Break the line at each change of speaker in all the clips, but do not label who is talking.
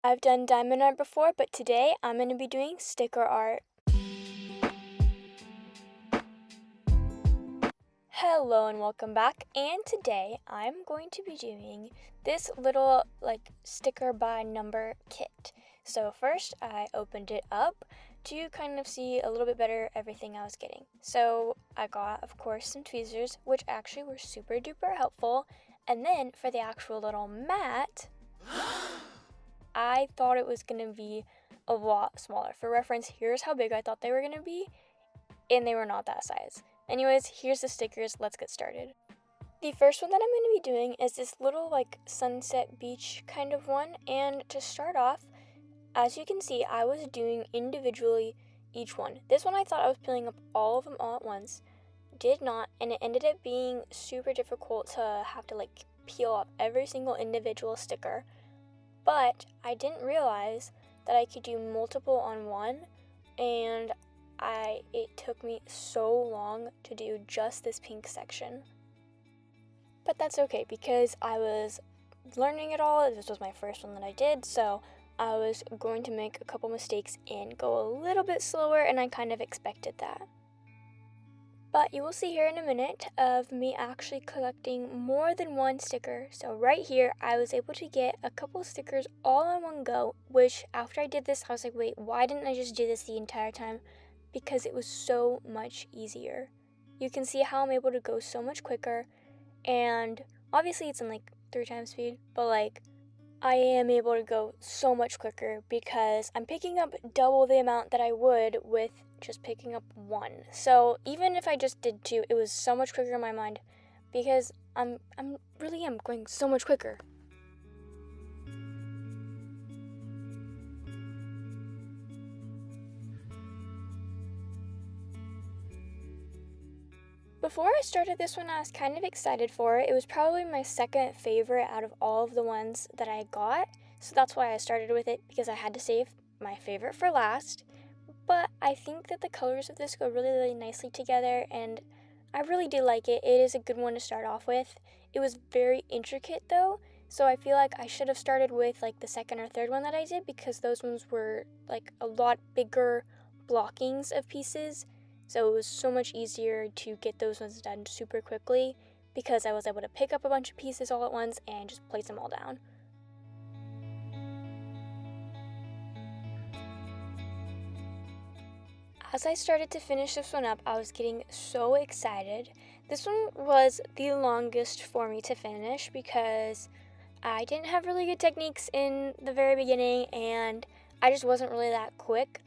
I've done diamond art before, but today I'm going to be doing sticker art. Hello and welcome back, and today I'm going to be doing this little sticker by number kit. So first I opened it up to kind of see a little bit better everything I was getting. So I got, of course, some tweezers, which actually were super duper helpful, and then for the actual little mat, I thought it was going to be a lot smaller. For reference, here's how big I thought they were going to be, and they were not that size. Anyways, here's the stickers. Let's get started. The first one that I'm going to be doing is this little sunset beach kind of one, and to start off, as you can see, I was doing individually each one. This one I thought I was peeling up all of them all at once. Did not, and it ended up being super difficult to have to peel off every single individual sticker. But I didn't realize that I could do multiple on one, and it took me so long to do just this pink section. But that's okay because I was learning it all. This was my first one that I did, so I was going to make a couple mistakes and go a little bit slower, and I kind of expected that. But you will see here in a minute of me actually collecting more than one sticker. So right here, I was able to get a couple stickers all in one go, which after I did this, I was like, wait, why didn't I just do this the entire time? Because it was so much easier. You can see how I'm able to go so much quicker, and obviously it's in 3 times speed, but I am able to go so much quicker because I'm picking up double the amount that I would with just picking up one. So even if I just did 2, it was so much quicker in my mind because I'm really am going so much quicker. Before I started this one, I was kind of excited for it. It was probably my second favorite out of all of the ones that I got. So that's why I started with it, because I had to save my favorite for last. But I think that the colors of this go really, really nicely together, and I really do like it. It is a good one to start off with. It was very intricate though, so I feel like I should have started with the second or third one that I did, because those ones were a lot bigger blockings of pieces. So it was so much easier to get those ones done super quickly because I was able to pick up a bunch of pieces all at once and just place them all down. As I started to finish this one up, I was getting so excited. This one was the longest for me to finish because I didn't have really good techniques in the very beginning, and I just wasn't really that quick.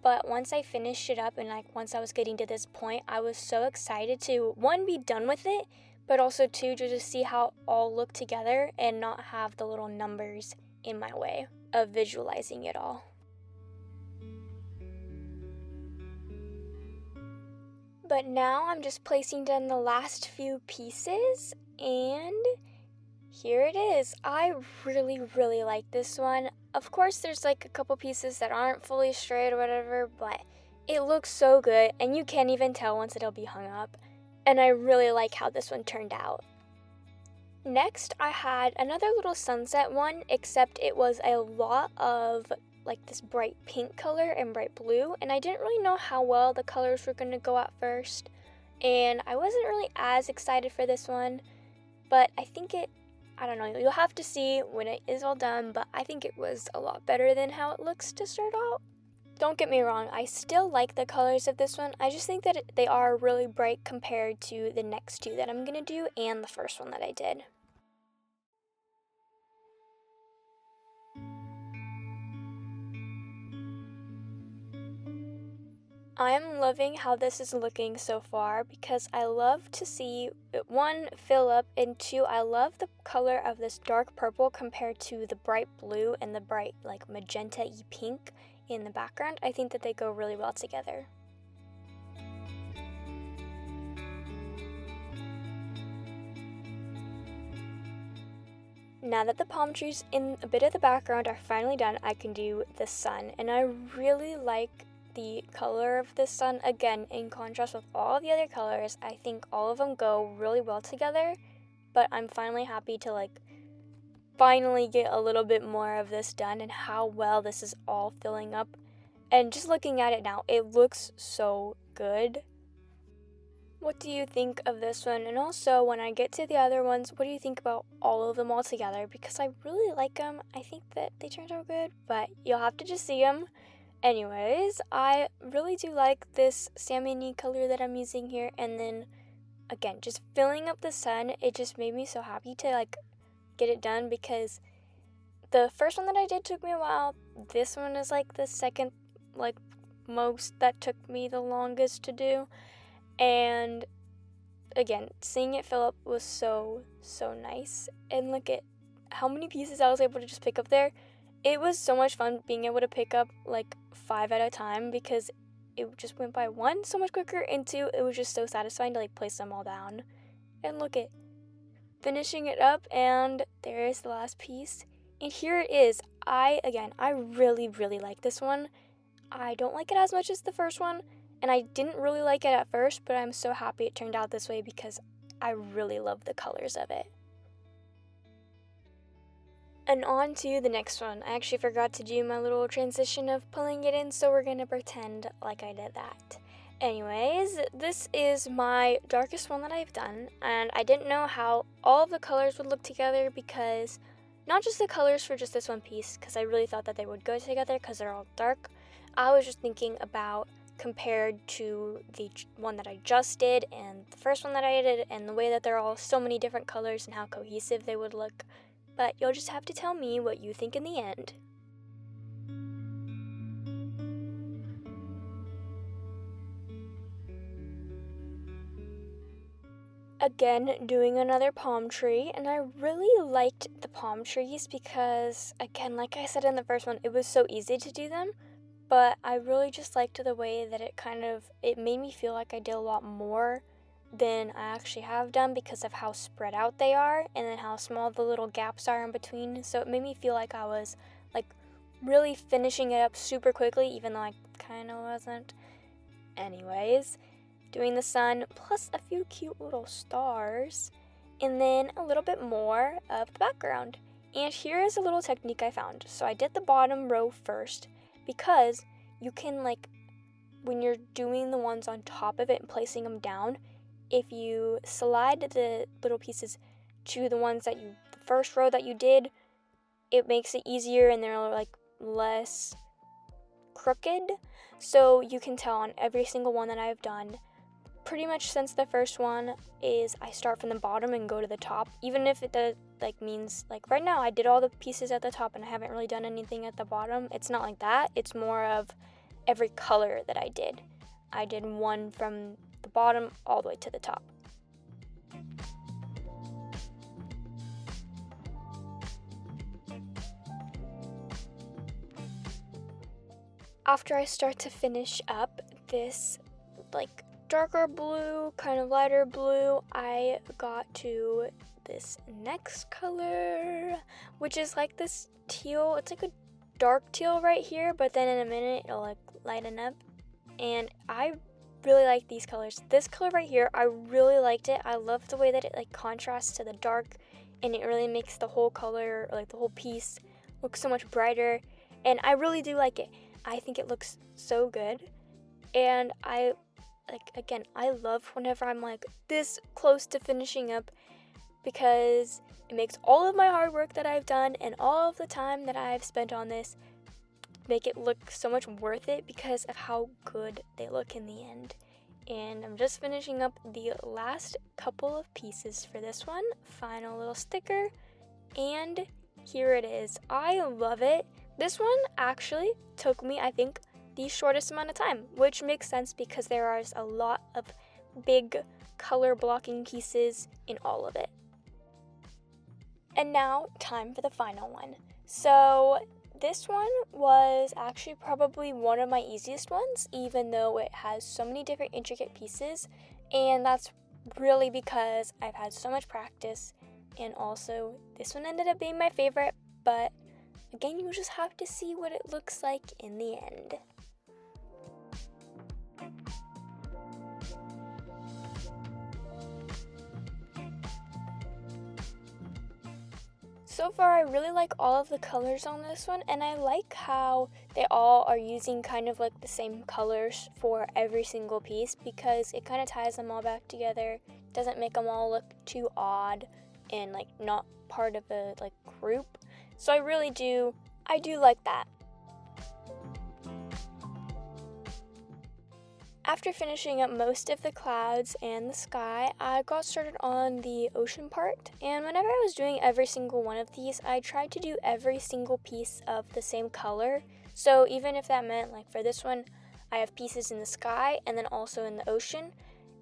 But once I finished it up and once I was getting to this point, I was so excited to, 1, be done with it, but also 2, to just see how it all looked together and not have the little numbers in my way of visualizing it all. But now I'm just placing down the last few pieces, and here it is. I really, really like this one. Of course, there's a couple pieces that aren't fully straight or whatever, but it looks so good, and you can't even tell once it'll be hung up. And I really like how this one turned out. Next, I had another little sunset one, except it was a lot of this bright pink color and bright blue, and I didn't really know how well the colors were going to go at first, and I wasn't really as excited for this one, but I don't know, you'll have to see when it is all done, but I think it was a lot better than how it looks to start out. Don't get me wrong, I still like the colors of this one. I just think that they are really bright compared to the next 2 that I'm going to do and the first one that I did. I am loving how this is looking so far because I love to see it, 1, fill up, and 2, I love the color of this dark purple compared to the bright blue and the bright magenta-y pink in the background. I think that they go really well together. Now that the palm trees in a bit of the background are finally done, I can do the sun, and I really like the color of the sun. Again, in contrast with all the other colors, I think all of them go really well together, but I'm finally happy to finally get a little bit more of this done and how well this is all filling up. And just looking at it now, it looks so good. What do you think of this one? And also, when I get to the other ones, what do you think about all of them all together? Because I really like them. I think that they turned out good, but you'll have to just see them. Anyways, I really do like this salmon-y color that I'm using here. And then, again, just filling up the sun, it just made me so happy to, like, get it done because the first one that I did took me a while. This one is, like, the second, like, most that took me the longest to do. And again, seeing it fill up was so nice. And look at how many pieces I was able to just pick up there. It was so much fun being able to pick up like 5 at a time because it just went by, one, so much quicker, and two, it was just so satisfying to like place them all down. And look at finishing it up, and there is the last piece. And here it is. I really like this one. I don't like it as much as the first one. And I didn't really like it at first, but I'm so happy it turned out this way because I really love the colors of it. And on to the next one. I actually forgot to do my little transition of pulling it in, so we're going to pretend like I did that. Anyways, this is my darkest one that I've done, and I didn't know how all of the colors would look together because, not just the colors for just this one piece, because I really thought that they would go together because they're all dark. I was just thinking about compared to the one that I just did and the first one that I did, and the way that they're all so many different colors and how cohesive they would look. But you'll just have to tell me what you think in the end. Again, doing another palm tree, and I really liked the palm trees because, again, like I said in the first one, it was so easy to do them. But I really just liked the way that it made me feel like I did a lot more than I actually have done because of how spread out they are and then how small the little gaps are in between. So it made me feel like I was like really finishing it up super quickly, even though I kind of wasn't. Anyways, doing the sun plus a few cute little stars and then a little bit more of the background. And here is a little technique I found. So I did the bottom row first, because you can, like, when you're doing the ones on top of it and placing them down, if you slide the little pieces to the first row that you did, it makes it easier and they're like less crooked. So you can tell on every single one that I've done, pretty much since the first one, is I start from the bottom and go to the top, even if it does means like right now I did all the pieces at the top and I haven't really done anything at the bottom. It's not like that. It's more of every color that I did one from the bottom all the way to the top. After I start to finish up this like darker blue, kind of lighter blue, I got to this next color, which is like this teal. It's like a dark teal right here, but then in a minute it'll like lighten up. And I really like these colors. This color right here, I really liked it. I love the way that it like contrasts to the dark, and it really makes the whole color, like the whole piece, look so much brighter. And I really do like it. I think it looks so good. And I love whenever I'm like this close to finishing up, because it makes all of my hard work that I've done and all of the time that I've spent on this make it look so much worth it because of how good they look in the end. And I'm just finishing up the last couple of pieces for this one. Final little sticker, and here it is. I love it. This one actually took me, I think, the shortest amount of time, which makes sense because there are a lot of big color blocking pieces in all of it. And now, time for the final one. So this one was actually probably one of my easiest ones, even though it has so many different intricate pieces, and that's really because I've had so much practice, and also this one ended up being my favorite, but again, you just have to see what it looks like in the end. So far, I really like all of the colors on this one, and I like how they all are using kind of like the same colors for every single piece because it kind of ties them all back together, doesn't make them all look too odd and like not part of a like group. So I do like that. After finishing up most of the clouds and the sky, I got started on the ocean part, and whenever I was doing every single one of these, I tried to do every single piece of the same color. So even if that meant, like for this one, I have pieces in the sky and then also in the ocean,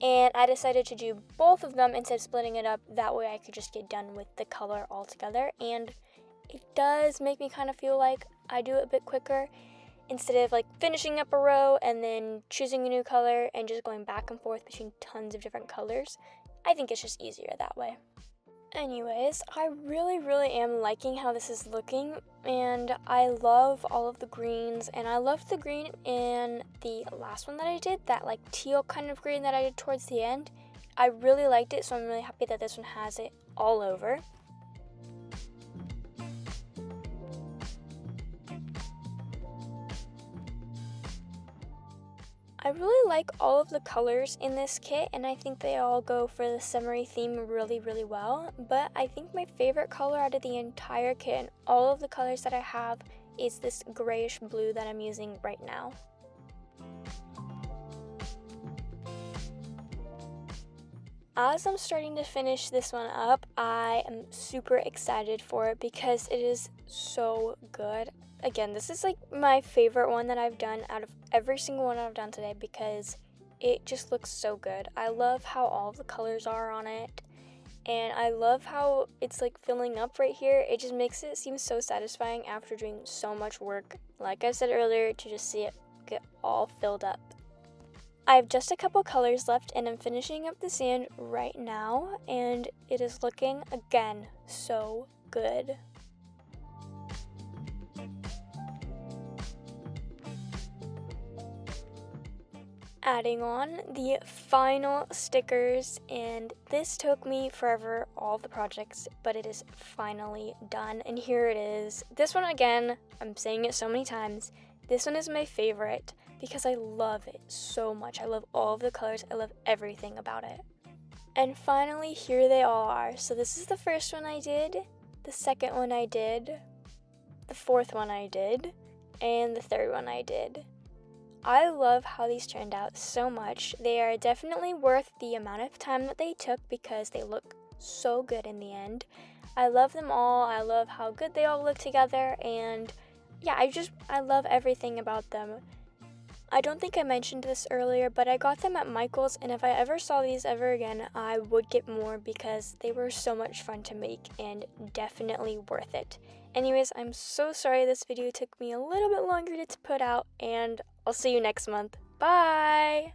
and I decided to do both of them instead of splitting it up. That way I could just get done with the color altogether, and it does make me kind of feel like I do it a bit quicker, instead of like finishing up a row and then choosing a new color and just going back and forth between tons of different colors. I think it's just easier that way. Anyways, I really am liking how this is looking, and I love all of the greens, and I loved the green in the last one that I did, that like teal kind of green that I did towards the end. I really liked it, so I'm really happy that this one has it all over. I really like all of the colors in this kit, and I think they all go for the summery theme really well, but I think my favorite color out of the entire kit and all of the colors that I have is this grayish blue that I'm using right now. As I'm starting to finish this one up, I am super excited for it because it is so good. Again, this is like my favorite one that I've done out of every single one I've done today because it just looks so good. I love how all of the colors are on it, and I love how it's like filling up right here. It just makes it seem so satisfying after doing so much work, like I said earlier, to just see it get all filled up. I have just a couple colors left, and I'm finishing up the sand right now, and it is looking, again, so good. Adding on the final stickers, and this took me forever, all the projects, but it is finally done, and here it is. This one, again, I'm saying it so many times, this one is my favorite because I love it so much. I love all of the colors, I love everything about it. And finally, here they all are. So this is the first one I did, the second one I did, the fourth one I did, and the third one I did. I love how these turned out so much. They are definitely worth the amount of time that they took because they look so good in the end. I love them all. I love how good they all look together, and yeah, I love everything about them. I don't think I mentioned this earlier, but I got them at Michael's, and if I ever saw these ever again, I would get more because they were so much fun to make and definitely worth it. Anyways, I'm so sorry this video took me a little bit longer to put out, and I'll see you next month. Bye!